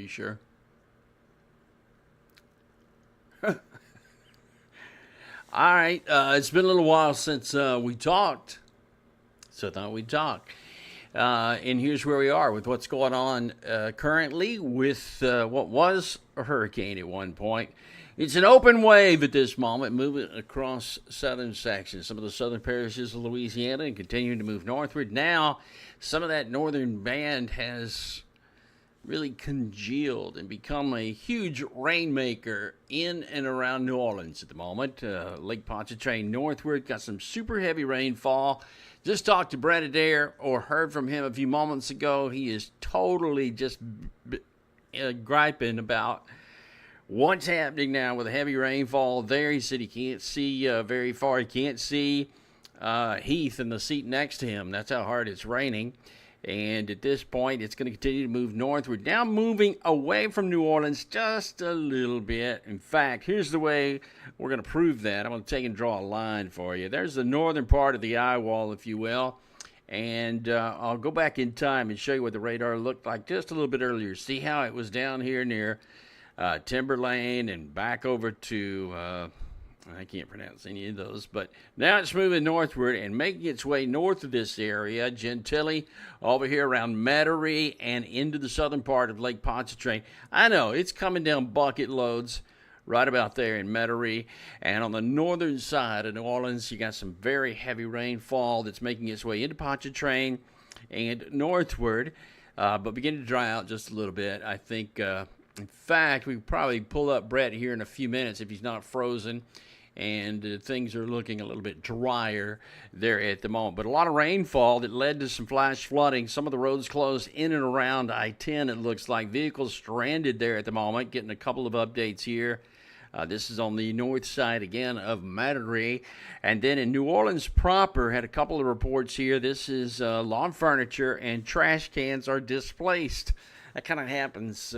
you sure? All right. It's been a little while since we talked, so I thought we'd talk. And here's where we are with what's going on currently with what was a hurricane at one point. It's an open wave at this moment, moving across southern sections, some of the southern parishes of Louisiana, and continuing to move northward. Now, some of that northern band has really congealed and become a huge rainmaker in and around New Orleans at the moment. Lake Pontchartrain northward got some super heavy rainfall. Just talked to Brett Adair, or heard from him a few moments ago. He is totally just griping about what's happening now with the heavy rainfall there. He said he can't see very far. He can't see Heath in the seat next to him. That's how hard it's raining. And at this point, it's going to continue to move northward. Now moving away from New Orleans just a little bit. In fact, here's the way we're going to prove that. I'm going to take and draw a line for you. There's the northern part of the eye wall, if you will. And I'll go back in time and show you what the radar looked like just a little bit earlier. See how it was down here near Timber Lane and back over to... I can't pronounce any of those, but now it's moving northward and making its way north of this area, Gentilly, over here around Metairie and into the southern part of Lake Pontchartrain. I know, it's coming down bucket loads right about there in Metairie. And on the northern side of New Orleans, you got some very heavy rainfall that's making its way into Pontchartrain and northward, but beginning to dry out just a little bit. I think, in fact, we could probably pull up Brett here in a few minutes if he's not frozen. And things are looking a little bit drier there at the moment. But a lot of rainfall that led to some flash flooding. Some of the roads closed in and around I-10, it looks like. Vehicles stranded there at the moment. Getting a couple of updates here. This is on the north side, again, of Metairie. And then in New Orleans proper, had a couple of reports here. This is lawn furniture and trash cans are displaced. That kind of happens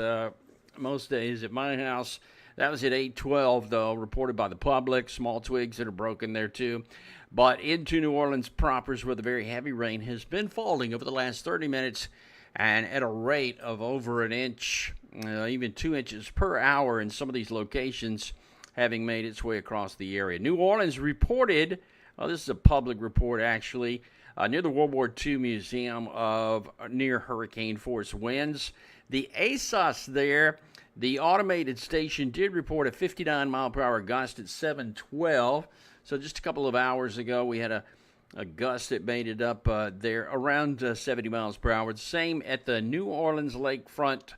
most days at my house. That was at 8:12, though, reported by the public. Small twigs that are broken there, too. But into New Orleans proper is where the very heavy rain has been falling over the last 30 minutes and at a rate of over an inch, even 2 inches per hour in some of these locations, having made its way across the area. New Orleans reported, this is a public report, actually, near the World War II Museum of near hurricane force winds. The ASOS there, the automated station, did report a 59-mile-per-hour gust at 7:12. So just a couple of hours ago, we had a gust that made it up there around 70 miles per hour. Same at the New Orleans Lakefront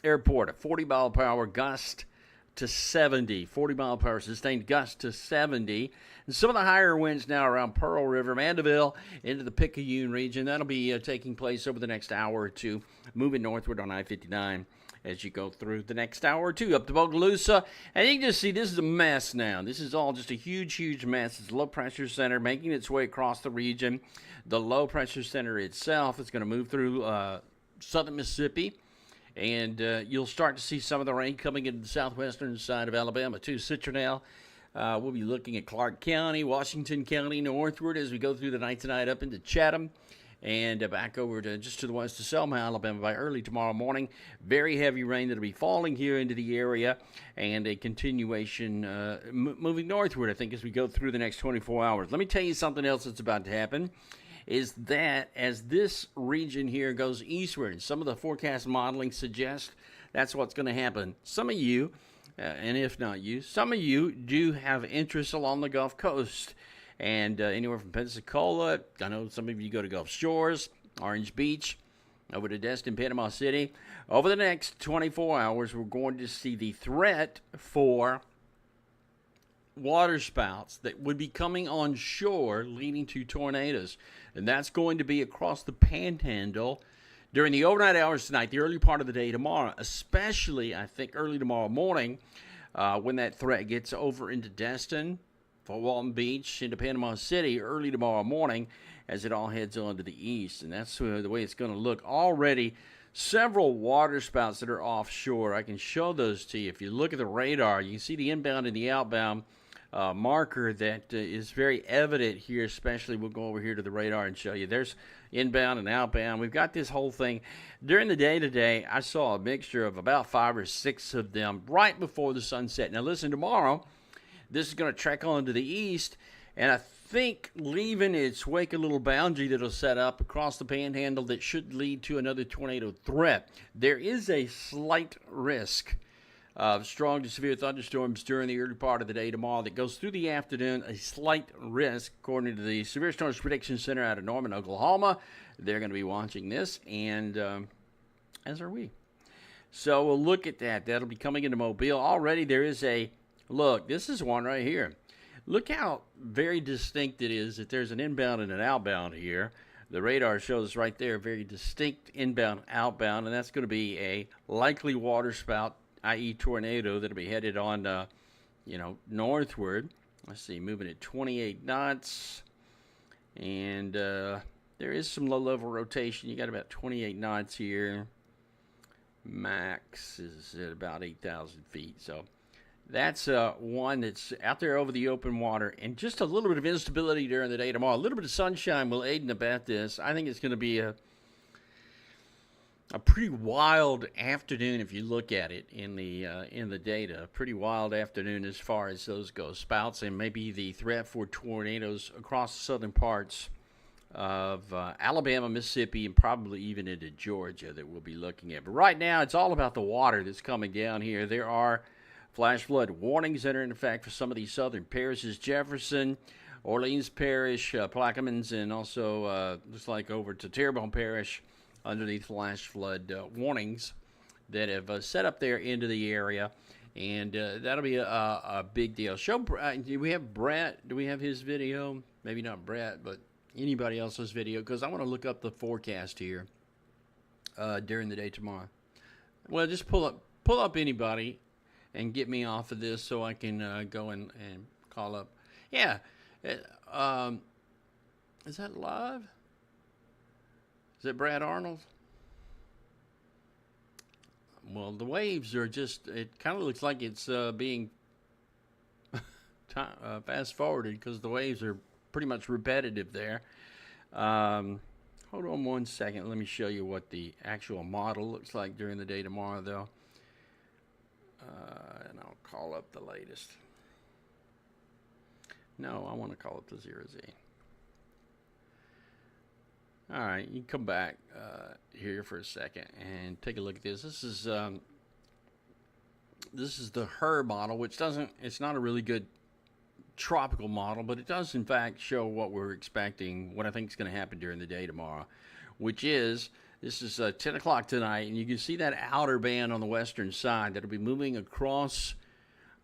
Airport, a 40-mile-per-hour gust to 70. 40-mile-per-hour sustained gust to 70. And some of the higher winds now around Pearl River, Mandeville, into the Picayune region. That'll be taking place over the next hour or two, moving northward on I-59. As you go through the next hour or two up to Bogalusa. And you can just see this is a mess now. This is all just a huge, huge mess. It's a low-pressure center making its way across the region. The low-pressure center itself is going to move through southern Mississippi. And you'll start to see some of the rain coming into the southwestern side of Alabama, too. Citronelle. We'll be looking at Clark County, Washington County northward as we go through the night tonight up into Chatham. And back over to just to the west of Selma, Alabama by early tomorrow morning. Very heavy rain that will be falling here into the area, and a continuation moving northward, I think, as we go through the next 24 hours. Let me tell you something else that's about to happen, is that as this region here goes eastward, and some of the forecast modeling suggests that's what's going to happen. Some of you, and if not you, some of you do have interests along the Gulf Coast. And anywhere from Pensacola, I know some of you go to Gulf Shores, Orange Beach, over to Destin, Panama City. Over the next 24 hours, we're going to see the threat for waterspouts that would be coming on shore, leading to tornadoes. And that's going to be across the Panhandle during the overnight hours tonight, the early part of the day tomorrow, especially, I think, early tomorrow morning when that threat gets over into Destin, Fort Walton Beach, into Panama City early tomorrow morning as it all heads on to the east. And that's the way it's going to look. Already several waterspouts that are offshore. I can show those to you. If you look at the radar, you can see the inbound and the outbound marker that is very evident here, especially we'll go over here to the radar and show you. There's inbound and outbound. We've got this whole thing. During the day today, I saw a mixture of about 5 or 6 of them right before the sunset. Now listen, tomorrow, this is going to trek on to the east, and I think leaving its wake a little boundary that'll set up across the panhandle that should lead to another tornado threat. There is a slight risk of strong to severe thunderstorms during the early part of the day tomorrow that goes through the afternoon. A slight risk, according to the Severe Storms Prediction Center out of Norman, Oklahoma. They're going to be watching this, and as are we. So we'll look at that. That'll be coming into Mobile. Already there is a, look, this is one right here. Look how very distinct it is that there's an inbound and an outbound here. The radar shows right there very distinct inbound, outbound, and that's going to be a likely waterspout, i.e. tornado, that'll be headed on, northward. Let's see, moving at 28 knots. And there is some low-level rotation. You got about 28 knots here. Max is at about 8,000 feet. So that's one that's out there over the open water. And just a little bit of instability during the day tomorrow. A little bit of sunshine will aid and abet this. I think it's going to be a pretty wild afternoon if you look at it in the data. A pretty wild afternoon as far as those go. Spouts and maybe the threat for tornadoes across the southern parts of Alabama, Mississippi, and probably even into Georgia that we'll be looking at. But right now, it's all about the water that's coming down here. There are flash flood warnings that are in effect for some of these southern parishes: Jefferson, Orleans Parish, Plaquemines, and also looks like over to Terrebonne Parish underneath flash flood warnings that have set up there into the area. And that'll be a big deal. Do we have Brett? Do we have his video? Maybe not Brett, but anybody else's video, because I want to look up the forecast here during the day tomorrow. Well, just pull up anybody and get me off of this so I can go and call up. Yeah. Is that live? Is it Brad Arnold? Well, the waves are just, it kind of looks like it's being fast forwarded because the waves are pretty much repetitive there. Hold on one second. Let me show you what the actual model looks like during the day tomorrow, though. And I'll call up the latest. No, I want to call up the 0Z. All right, you can come back here for a second and take a look at this. This is the HER model, which it's not a really good tropical model, but it does in fact show what we're expecting, what I think is going to happen during the day tomorrow, which is, this is 10 o'clock tonight, and you can see that outer band on the western side that'll be moving across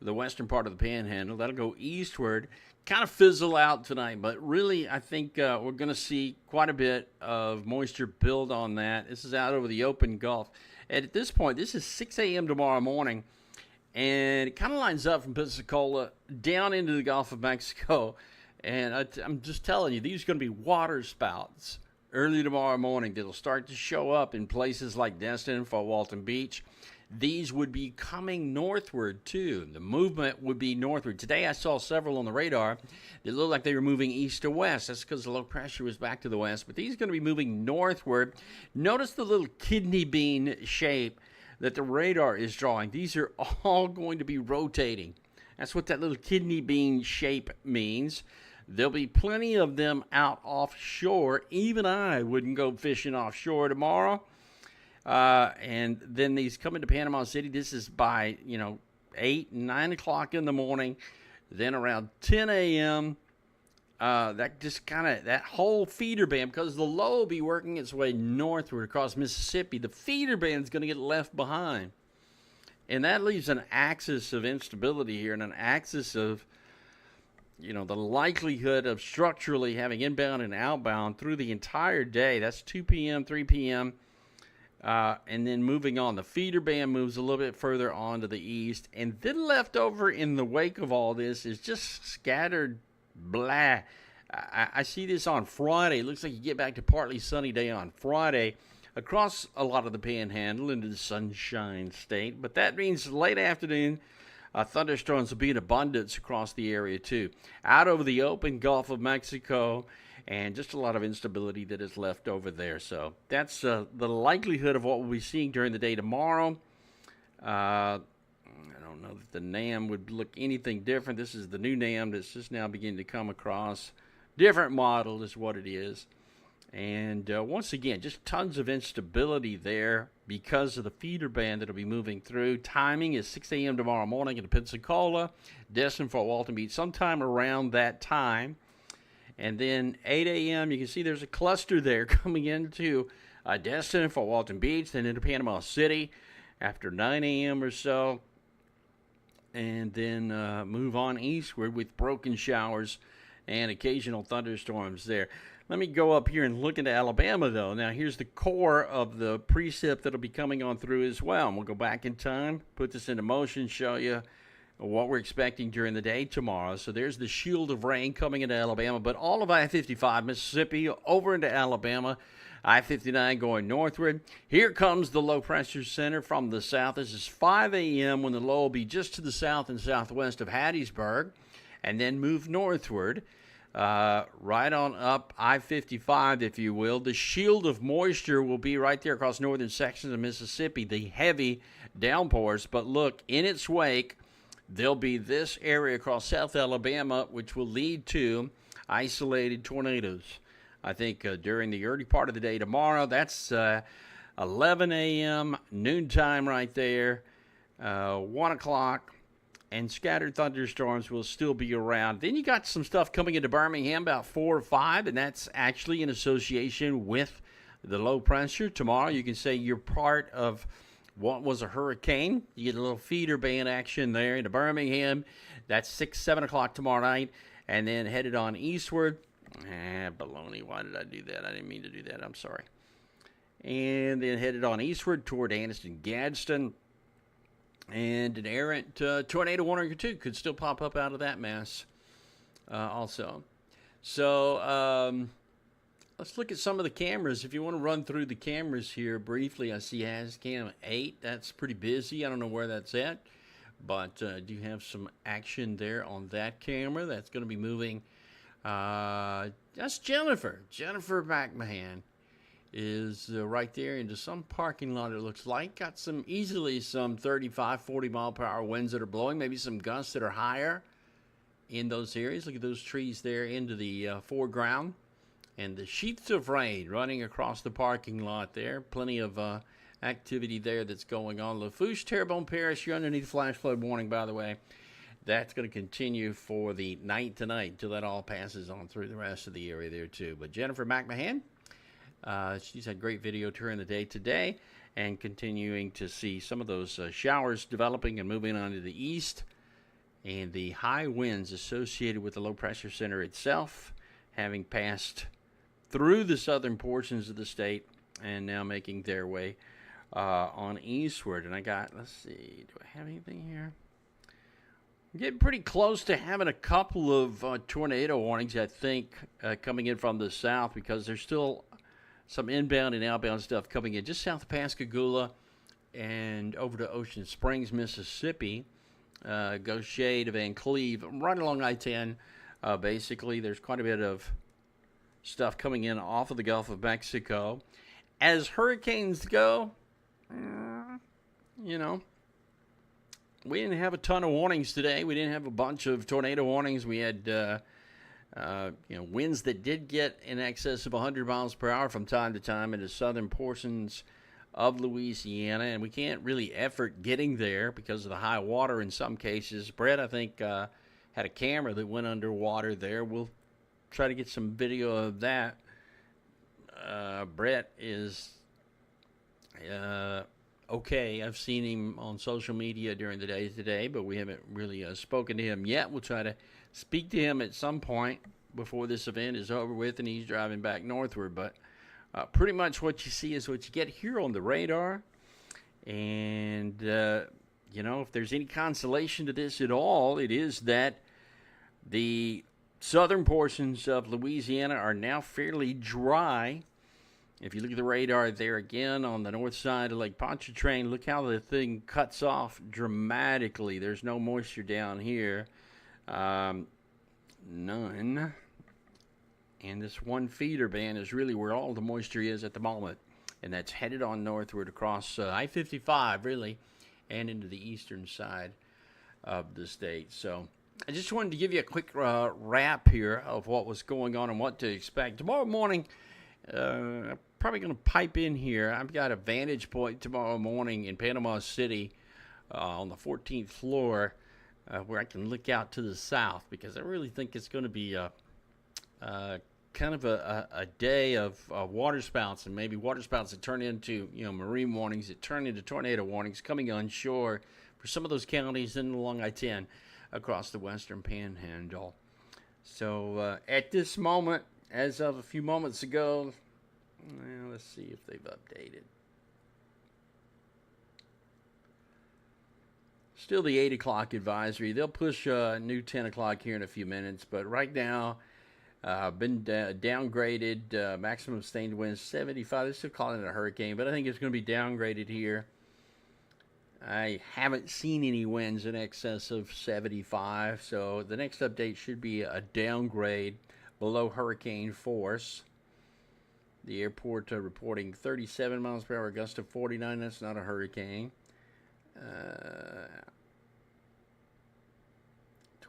the western part of the panhandle. That'll go eastward, kind of fizzle out tonight, but really I think we're going to see quite a bit of moisture build on that. This is out over the open Gulf. And at this point, this is 6 a.m. tomorrow morning, and it kind of lines up from Pensacola down into the Gulf of Mexico. And I'm just telling you, these are going to be water spouts early tomorrow morning that'll start to show up in places like Destin and Fort Walton Beach. These would be coming northward, too. The movement would be northward. Today I saw several on the radar that looked like they were moving east to west. That's because the low pressure was back to the west. But these are going to be moving northward. Notice the little kidney bean shape that the radar is drawing. These are all going to be rotating. That's what that little kidney bean shape means. There'll be plenty of them out offshore. Even I wouldn't go fishing offshore tomorrow. And then these come into Panama City. This is by, 8, 9 o'clock in the morning. Then around 10 a.m., that just that whole feeder band, because the low will be working its way northward across Mississippi, the feeder band is going to get left behind. And that leaves an axis of instability here and an axis of, the likelihood of structurally having inbound and outbound through the entire day. That's 2 p.m., 3 p.m., and then moving on. The feeder band moves a little bit further on to the east. And then left over in the wake of all this is just scattered blah. I see this on Friday. It looks like you get back to partly sunny day on Friday across a lot of the panhandle into the Sunshine State. But that means late afternoon, thunderstorms will be in abundance across the area too. Out over the open Gulf of Mexico, and just a lot of instability that is left over there. So that's the likelihood of what we'll be seeing during the day tomorrow. I don't know that the NAM would look anything different. This is the new NAM that's just now beginning to come across. Different model is what it is. And once again, just tons of instability there because of the feeder band that will be moving through. Timing is 6 a.m. tomorrow morning in Pensacola, destined for Walton Beach sometime around that time. And then 8 a.m., you can see there's a cluster there coming into destined for Walton Beach, then into Panama City after 9 a.m. or so. And then move on eastward with broken showers and occasional thunderstorms there. Let me go up here and look into Alabama, though. Now, here's the core of the precip that will be coming on through as well. And we'll go back in time, put this into motion, show you what we're expecting during the day tomorrow. So there's the shield of rain coming into Alabama, but all of I-55, Mississippi, over into Alabama, I-59 going northward. Here comes the low-pressure center from the south. This is 5 a.m. when the low will be just to the south and southwest of Hattiesburg, and then move northward. Right on up I-55, if you will. The shield of moisture will be right there across northern sections of Mississippi, the heavy downpours. But look, in its wake, there'll be this area across South Alabama, which will lead to isolated tornadoes. I think during the early part of the day tomorrow, that's 11 a.m., noontime right there, 1 o'clock. And scattered thunderstorms will still be around. Then you got some stuff coming into Birmingham about 4 or 5, and that's actually in association with the low pressure. Tomorrow you can say you're part of what was a hurricane. You get a little feeder band action there into Birmingham. That's 6, 7 o'clock tomorrow night, and then headed on eastward. Baloney, why did I do that? I didn't mean to do that. I'm sorry. And then headed on eastward toward Anniston-Gadsden. And an errant tornado warning or two could still pop up out of that mess also. So let's look at some of the cameras. If you want to run through the cameras here briefly, I see Hazcam 8. That's pretty busy. I don't know where that's at. But do have some action there on that camera. That's going to be moving. That's Jennifer. Jennifer McMahon is right there into some parking lot, it looks like. Got easily some 35, 40 mile per hour winds that are blowing, maybe some gusts that are higher in those areas. Look at those trees there into the foreground. And the sheets of rain running across the parking lot there. Plenty of activity there that's going on. Lafourche, Terrebonne Parish, you're underneath flash flood warning, by the way. That's going to continue for the night tonight until that all passes on through the rest of the area there, too. But Jennifer McMahon, she's had great video during the day today, and continuing to see some of those showers developing and moving on to the east, and the high winds associated with the low pressure center itself having passed through the southern portions of the state and now making their way on eastward. And I got, let's see, do I have anything here? I'm getting pretty close to having a couple of tornado warnings, I think, coming in from the south, because there's still some inbound and outbound stuff coming in just south of Pascagoula and over to Ocean Springs, Mississippi. Gaucher to Van Cleve, right along I-10. Basically, there's quite a bit of stuff coming in off of the Gulf of Mexico. As hurricanes go, you know, we didn't have a ton of warnings today. We didn't have a bunch of tornado warnings. We had winds that did get in excess of 100 miles per hour from time to time into southern portions of Louisiana, and we can't really effort getting there because of the high water in some cases. Brett, I think, had a camera that went underwater there. We'll try to get some video of that. Brett is okay. I've seen him on social media during the day today, but we haven't really spoken to him yet. We'll try to speak to him at some point before this event is over with and he's driving back northward. But pretty much what you see is what you get here on the radar. And, if there's any consolation to this at all, it is that the southern portions of Louisiana are now fairly dry. If you look at the radar there again on the north side of Lake Pontchartrain, look how the thing cuts off dramatically. There's no moisture down here. None. And this one feeder band is really where all the moisture is at the moment. And that's headed on northward across I-55, really, and into the eastern side of the state. So I just wanted to give you a quick wrap here of what was going on and what to expect. Tomorrow morning, I'm probably going to pipe in here. I've got a vantage point tomorrow morning in Panama City on the 14th floor where I can look out to the south, because I really think it's going to be kind of a day of waterspouts, and maybe waterspouts that turn into marine warnings, that turn into tornado warnings coming onshore for some of those counties in along I-10 across the western panhandle. So at this moment, as of a few moments ago, let's see if they've updated. Still the 8 o'clock advisory. They'll push a new 10 o'clock here in a few minutes, but right now, been downgraded. Maximum sustained winds 75. They're still calling it a hurricane, but I think it's going to be downgraded here. I haven't seen any winds in excess of 75, so the next update should be a downgrade below hurricane force. The airport reporting 37 miles per hour, gust of 49. That's not a hurricane.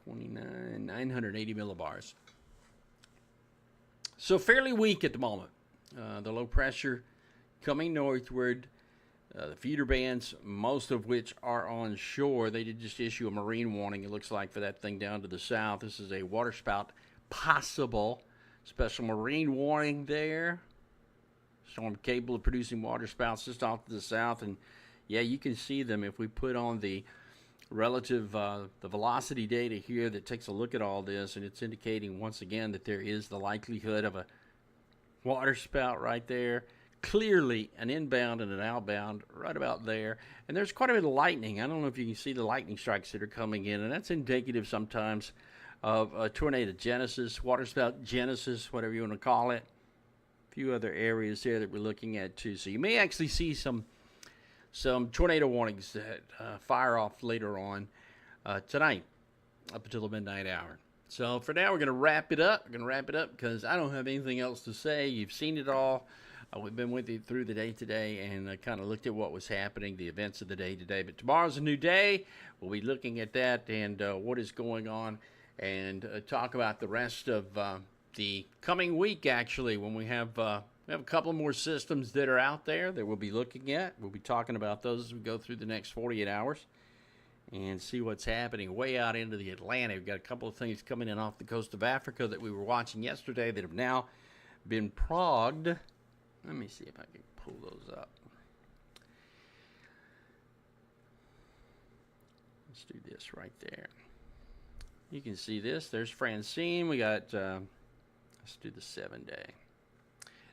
980 millibars. So fairly weak at the moment. The low pressure coming northward. The feeder bands, most of which are on shore. They did just issue a marine warning, it looks like, for that thing down to the south. This is a waterspout possible. Special marine warning there. Storm capable of producing waterspouts just off to the south. And yeah, you can see them if we put on the relative the velocity data here that takes a look at all this, and it's indicating once again that there is the likelihood of a waterspout right there. Clearly an inbound and an outbound right about there, and there's quite a bit of lightning. I don't know if you can see the lightning strikes that are coming in, and that's indicative sometimes of a tornado genesis, waterspout genesis, whatever you want to call it. A few other areas there that we're looking at too, so you may actually see some tornado warnings that fire off later on tonight up until the midnight hour. So for now, we're going to wrap it up. We're going to wrap it up because I don't have anything else to say. You've seen it all. We've been with you through the day today and kind of looked at what was happening, the events of the day today. But tomorrow's a new day. We'll be looking at that and what is going on, and talk about the rest of the coming week, actually, when we have a couple more systems that are out there that we'll be looking at. We'll be talking about those as we go through the next 48 hours and see what's happening way out into the Atlantic. We've got a couple of things coming in off the coast of Africa that we were watching yesterday that have now been progged. Let me see if I can pull those up. Let's do this right there. You can see this. There's Francine. We got, let's do the 7-day.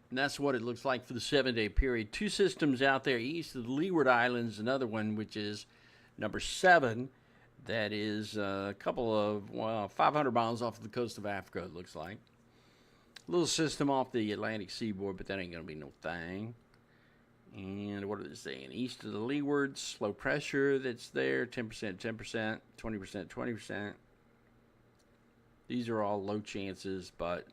And that's what it looks like for the 7-day period. Two systems out there east of the Leeward Islands. Another one, which is number 7. That is a couple of, 500 miles off the coast of Africa, it looks like. Little system off the Atlantic seaboard, but that ain't going to be no thing. And what are they saying? East of the Leewards, low pressure that's there, 10%, 10%, 20%, 20%. These are all low chances, but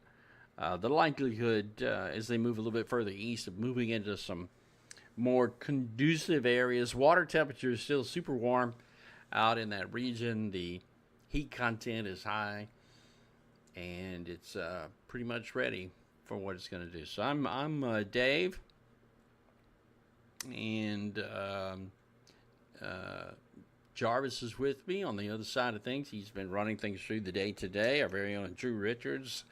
the likelihood as they move a little bit further east of moving into some more conducive areas. Water temperature is still super warm out in that region. The heat content is high, and it's pretty much ready for what it's going to do. So I'm Dave, and Jarvis is with me on the other side of things. He's been running things through the day today. Our very own Drew Richards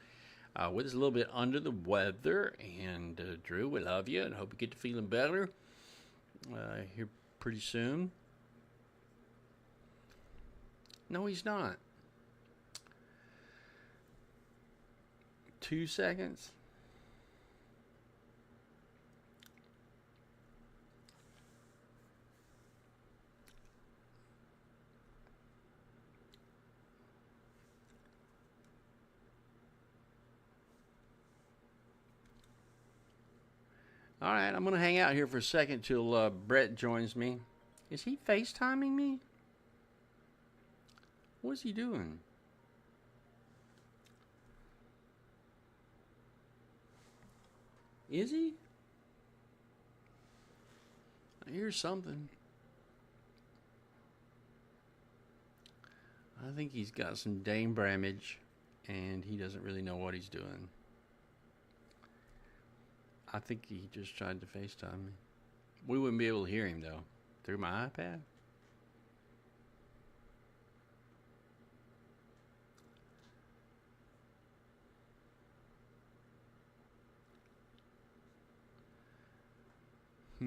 with us a little bit under the weather. And Drew, we love you and hope you get to feeling better here pretty soon. No, he's not. 2 seconds. All right, I'm going to hang out here for a second till Brett joins me. Is he FaceTiming me? What's he doing? Is he? I hear something. I think he's got some Dane Bramage, and he doesn't really know what he's doing. I think he just tried to FaceTime me. We wouldn't be able to hear him, though, through my iPad. I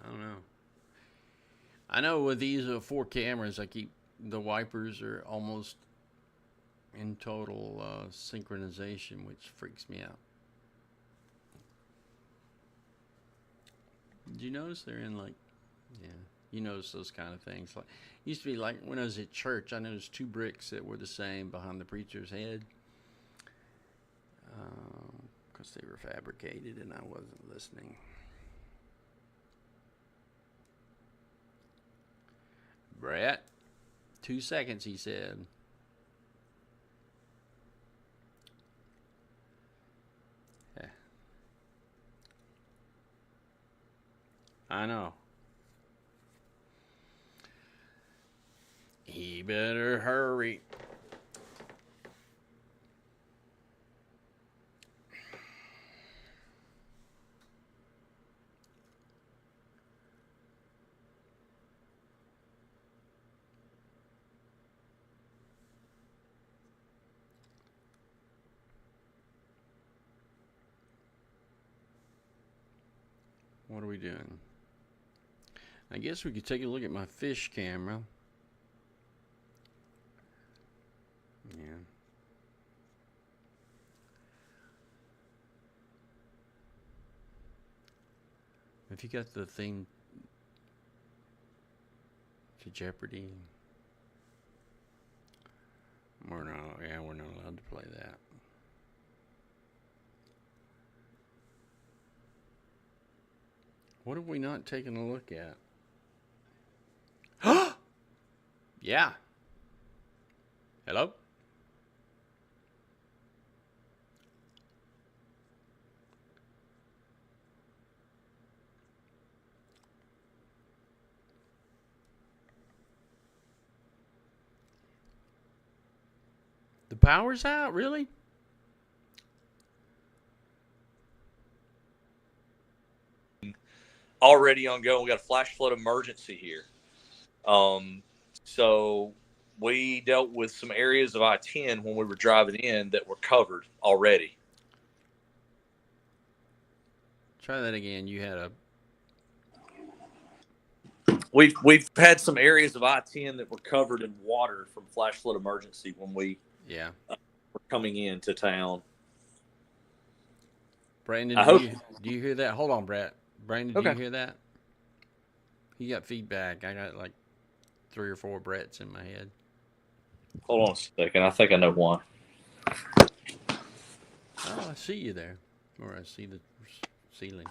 don't know. I know with these 4 cameras, I keep the wipers are almost in total synchronization, which freaks me out. Did you notice they're in like, yeah, you notice those kind of things. Like used to be like when I was at church, I noticed 2 bricks that were the same behind the preacher's head, because they were fabricated and I wasn't listening. Brett, 2 seconds, he said. Yeah. I know. He better hurry. What are we doing? I guess we could take a look at my fish camera. Yeah. If you got the thing to Jeopardy, we're not allowed to play that. What have we not taken a look at? Yeah. Hello? The power's out, really? Already ongoing. We got a flash flood emergency here. So we dealt with some areas of I-10 when we were driving in that were covered already. Try that again. You had a. We've had some areas of I-10 that were covered in water from flash flood emergency when we were coming into town. Brandon, do you hear that? Hold on, Brett. Brandon, do you hear that? He got feedback. I got like 3 or 4 Bretts in my head. Hold on a second. I think I know one. Oh, I see you there. Or I see the ceiling.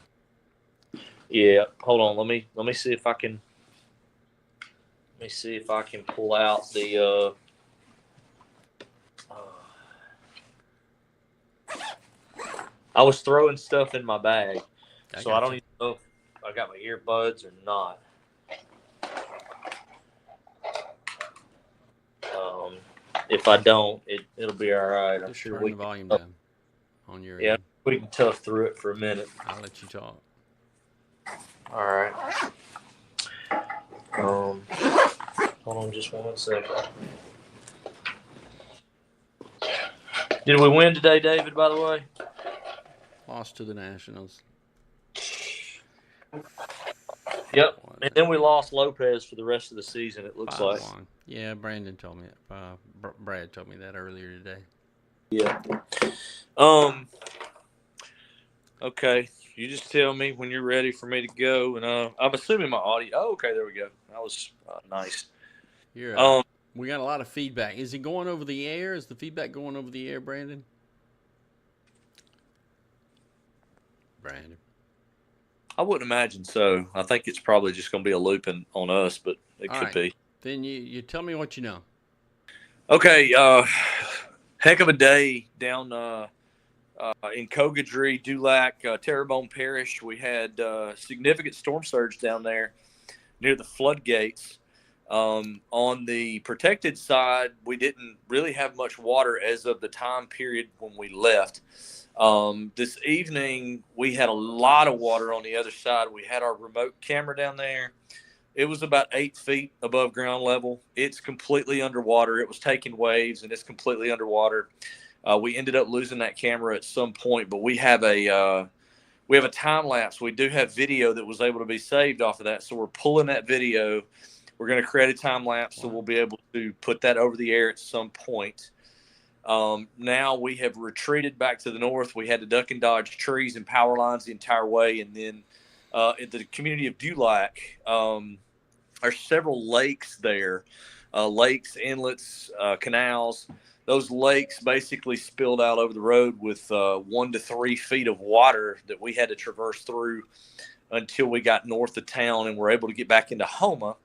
Yeah. Hold on. Let me see if I can. Let me see if I can pull out the. I was throwing stuff in my bag, so I don't even know if I got my earbuds or not. If I don't, it'll be all right. I'm Just sure turn the volume down on your end. We can tough through it for a minute. I'll let you talk. All right. Hold on just 1 second. Did we win today, David, by the way? Lost to the Nationals. Yep. And then we lost Lopez for the rest of the season, it looks like. 5-1. Yeah, Brandon told me that. Brad told me that earlier today. Yeah. Okay. You just tell me when you're ready for me to go, and I'm assuming my audio. Oh, okay, there we go. That was nice. You're We got a lot of feedback. Is it going over the air? Is the feedback going over the air, Brandon? Brandon. I wouldn't imagine so. I think it's probably just going to be a looping on us, but it All could right. be. Then you tell me what you know. Okay. Heck of a day down in Cogadry, Dulac, Terrebonne Parish. We had significant storm surge down there near the floodgates. On the protected side, we didn't really have much water as of the time period when we left. This evening, we had a lot of water on the other side. We had our remote camera down there. It was about 8 feet above ground level. It's completely underwater. It was taking waves, and it's completely underwater. We ended up losing that camera at some point, but we have a time lapse. We do have video that was able to be saved off of that, so we're pulling that video. We're going to create a time lapse, so we'll be able to put that over the air at some point. Now we have retreated back to the north. We had to duck and dodge trees and power lines the entire way, and then in the community of Dulac, there's several lakes there, lakes, inlets, canals. Those lakes basically spilled out over the road with 1 to 3 feet of water that we had to traverse through until we got north of town and were able to get back into Houma,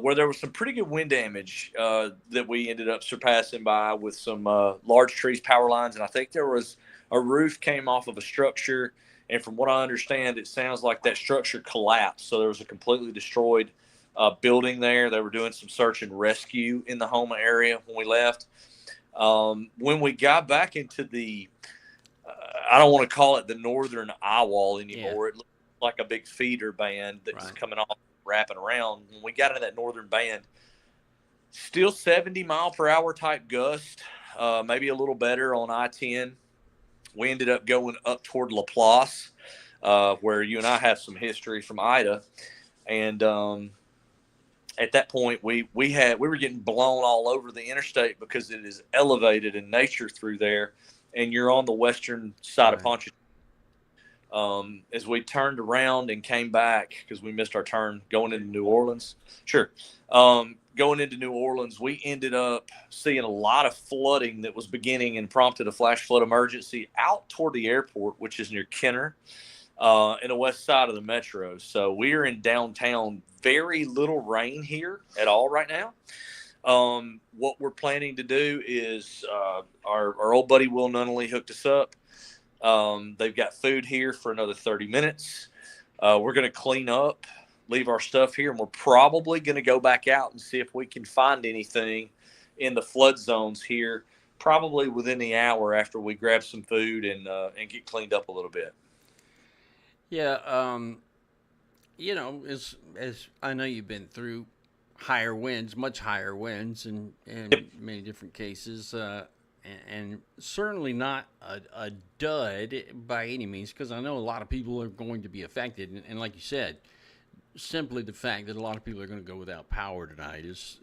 where there was some pretty good wind damage that we ended up surpassing by with some large trees, power lines, and I think there was a roof came off of a structure, and from what I understand, it sounds like that structure collapsed, so there was a completely destroyed building there. They were doing some search and rescue in the Houma area when we left. When we got back into the, I don't want to call it the northern eye wall anymore. It looked like a big feeder band that's coming off, wrapping around. When we got into that northern band, still 70 mile per hour type gust, maybe a little better on I-10. We ended up going up toward Laplace, where you and I have some history from Ida. And at that point, we were getting blown all over the interstate because it is elevated in nature through there, and you're on the western side of Poncha. As we turned around and came back because we missed our turn going into New Orleans. Going into New Orleans, we ended up seeing a lot of flooding that was beginning and prompted a flash flood emergency out toward the airport, which is near Kenner, in the west side of the metro. So we are in downtown. Very little rain here at all right now. What we're planning to do is our old buddy Will Nunnally hooked us up. They've got food here for another 30 minutes. We're going to clean up, leave our stuff here, and we're probably going to go back out and see if we can find anything in the flood zones here, probably within the hour after we grab some food and get cleaned up a little bit. Yeah, you know, as I know you've been through higher winds, much higher winds in many different cases, and certainly not a dud by any means, because I know a lot of people are going to be affected, and like you said, simply the fact that a lot of people are going to go without power tonight is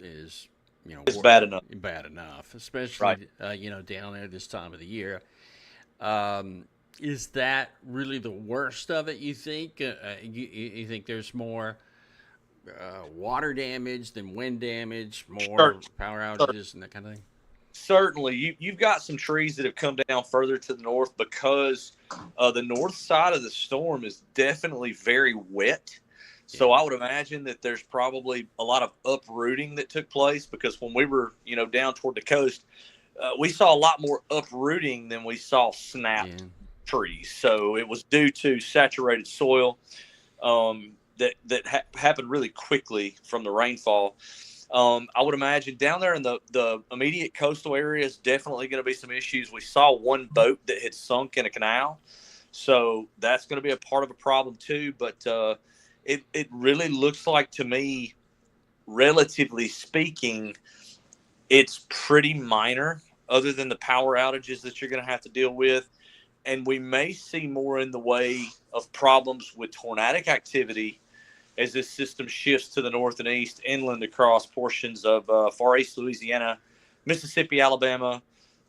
you know, it's bad enough. Bad enough, especially you know, down there this time of the year. Is that really the worst of it, you think? You think there's more water damage than wind damage, more power outages and that kind of thing? Certainly. You've got some trees that have come down further to the north because the north side of the storm is definitely very wet. So I would imagine that there's probably a lot of uprooting that took place because when we were, you know, down toward the coast, we saw a lot more uprooting than we saw snapped trees. So it was due to saturated soil that happened really quickly from the rainfall. I would imagine down there in the immediate coastal area is definitely going to be some issues. We saw one boat that had sunk in a canal. So that's going to be a part of a problem too. But it really looks like to me, relatively speaking, it's pretty minor other than the power outages that you're going to have to deal with. And we may see more in the way of problems with tornadic activity as this system shifts to the north and east, inland across portions of far east Louisiana, Mississippi, Alabama,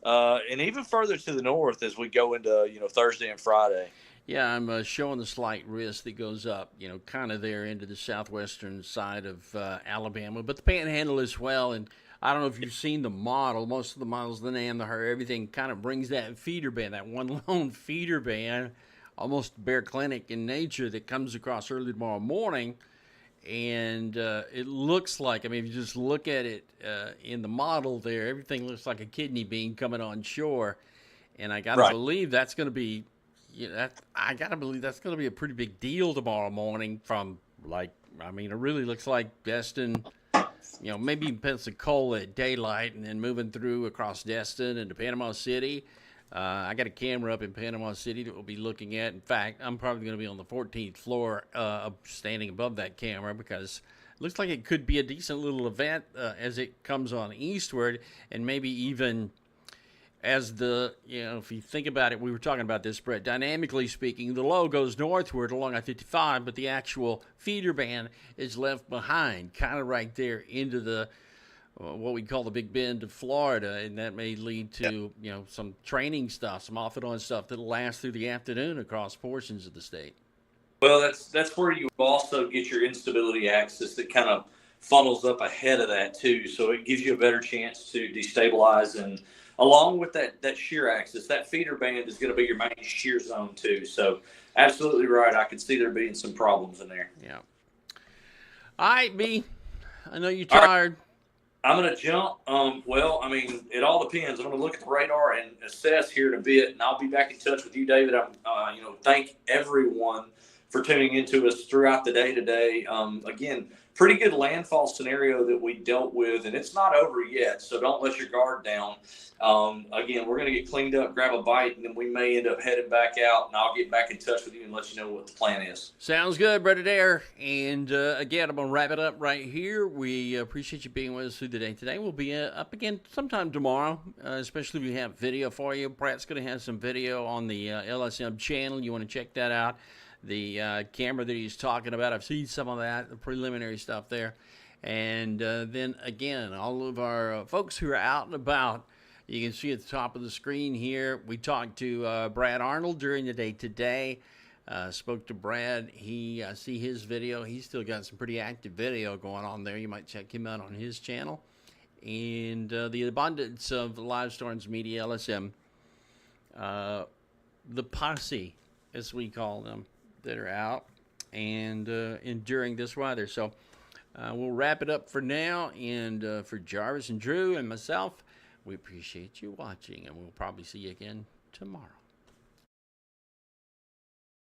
and even further to the north as we go into, you know, Thursday and Friday. Yeah, I'm showing the slight risk that goes up, you know, kind of there into the southwestern side of Alabama, but the Panhandle as well. And I don't know if you've seen the model. Most of the models, the name, the her, everything kind of brings that feeder band, that one lone feeder band, almost bear clinic in nature that comes across early tomorrow morning. And it looks like, I mean, if you just look at it in the model there, everything looks like a kidney bean coming on shore. And I got to Right. believe that's going to be, I got to believe that's going to be a pretty big deal tomorrow morning from, like, I mean, it really looks like Destin, maybe Pensacola at daylight and then moving through across Destin into Panama City. I got a camera up in Panama City that we'll be looking at. In fact, I'm probably going to be on the 14th floor standing above that camera because it looks like it could be a decent little event as it comes on eastward, and maybe even as if you think about it, we were talking about this, Brett, dynamically speaking, the low goes northward along I-55, but the actual feeder band is left behind, kind of right there into the what we call the Big Bend of Florida, and that may lead to some training stuff, some off and on stuff that'll last through the afternoon across portions of the state. Well, that's where you also get your instability axis that kind of funnels up ahead of that too, so it gives you a better chance to destabilize. And along with that shear axis, that feeder band is going to be your main shear zone too. So absolutely right. I could see there being some problems in there. Yeah. All right, B. I know you're All right. tired. I'm going to jump. Well, I mean, it all depends. I'm going to look at the radar and assess here in a bit, and I'll be back in touch with you, David. Thank everyone for tuning into us throughout the day today. Again, pretty good landfall scenario that we dealt with, and it's not over yet, so don't let your guard down. Again, we're going to get cleaned up, grab a bite, and then we may end up heading back out, and I'll get back in touch with you and let you know what the plan is. Sounds good, Brett Adair. And again, I'm going to wrap it up right here. We appreciate you being with us through the day today. We'll be up again sometime tomorrow, especially if we have video for you. Brett's going to have some video on the LSM channel. You want to check that out. The camera that he's talking about, I've seen some of that, the preliminary stuff there. And then, again, all of our folks who are out and about, you can see at the top of the screen here, we talked to Brad Arnold during the day today. Spoke to Brad. I see his video. He's still got some pretty active video going on there. You might check him out on his channel. And the abundance of Live Storms Media, LSM, the posse, as we call them, that are out and enduring this weather. So we'll wrap it up for now. And for Jarvis and Drew and myself, we appreciate you watching, and we'll probably see you again tomorrow.